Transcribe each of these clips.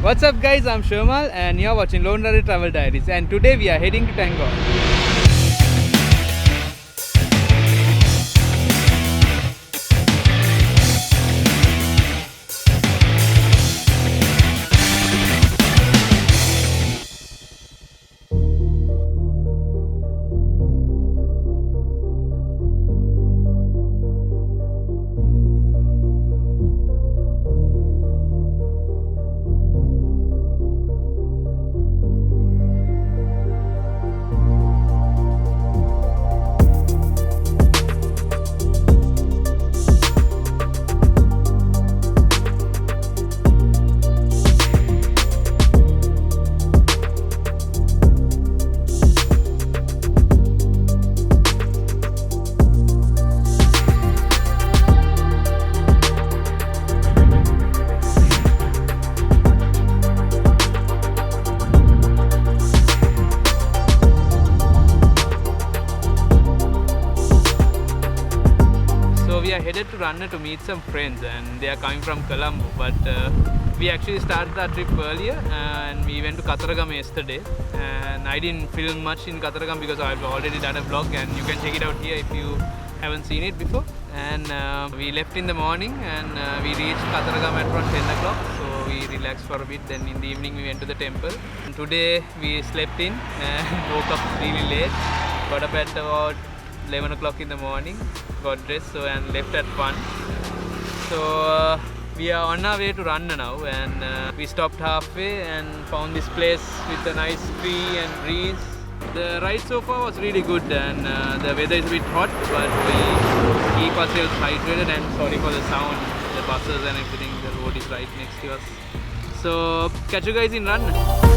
What's up guys, I'm Shomal and you're watching LoneRider Travel Diaries, and today we are heading to Tangalle. We are headed to Ranna to meet some friends, and they are coming from Colombo, but we actually started our trip earlier and we went to Katharagama yesterday, and I didn't film much in Katharagama because I've already done a vlog and you can check it out here if you haven't seen it before. And we left in the morning and we reached Katharagama at around 10 o'clock, so we relaxed for a bit. Then in the evening we went to the temple, and today we slept in and woke up really late, got up at about 11 o'clock in the morning, got dressed and left at 1. So we are on our way to Ranna now, and we stopped halfway and found this place with a nice tree and breeze. The ride so far was really good, and the weather is a bit hot, but we keep ourselves hydrated. And sorry for the sound, the buses and everything, the road is right next to us. So catch you guys in Ranna.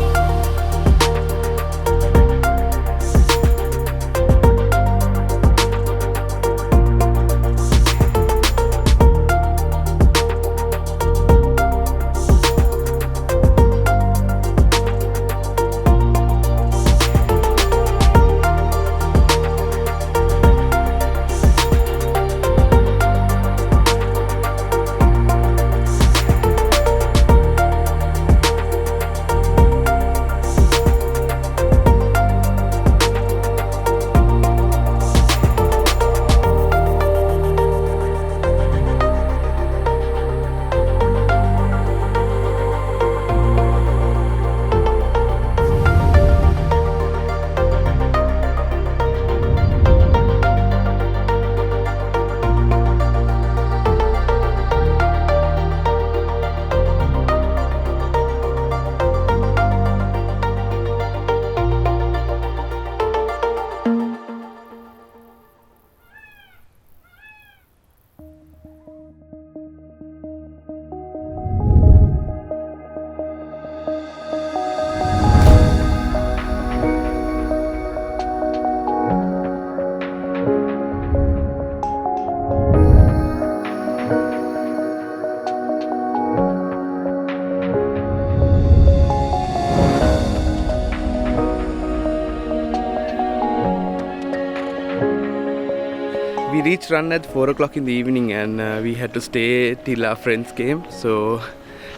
We reached Ranna at 4 o'clock in the evening, and we had to stay till our friends came. So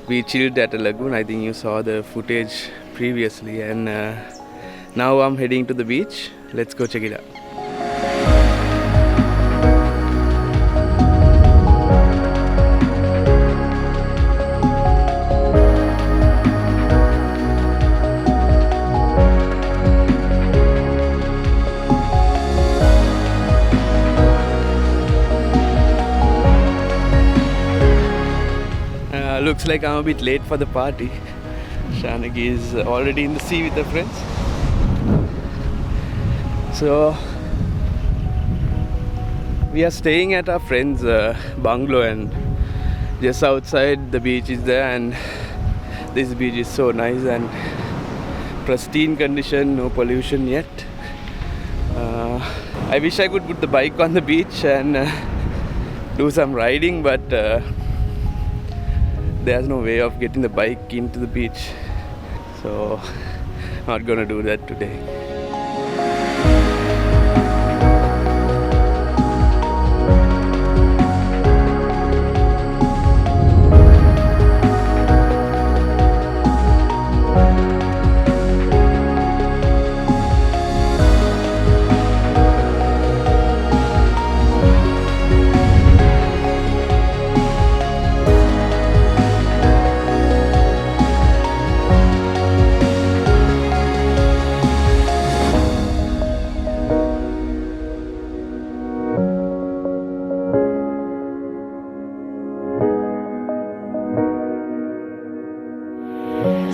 we chilled at a lagoon. I think you saw the footage previously, and now I'm heading to the beach. Let's go check it out. Looks like I'm a bit late for the party. Shanagi is already in the sea with her friends. So we are staying at our friend's bungalow, and just outside the beach is there, and this beach is so nice and pristine condition, no pollution yet. I wish I could put the bike on the beach and do some riding, but there's no way of getting the bike into the beach, so not gonna do that today.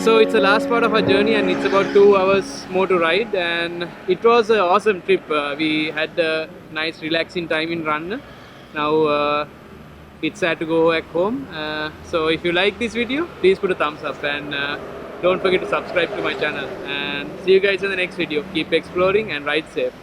So it's the last part of our journey and it's about 2 hours more to ride, and it was an awesome trip. We had a nice relaxing time in Ranna. Now it's sad to go back home. So if you like this video, please put a thumbs up, and don't forget to subscribe to my channel, and see you guys in the next video. Keep exploring and ride safe.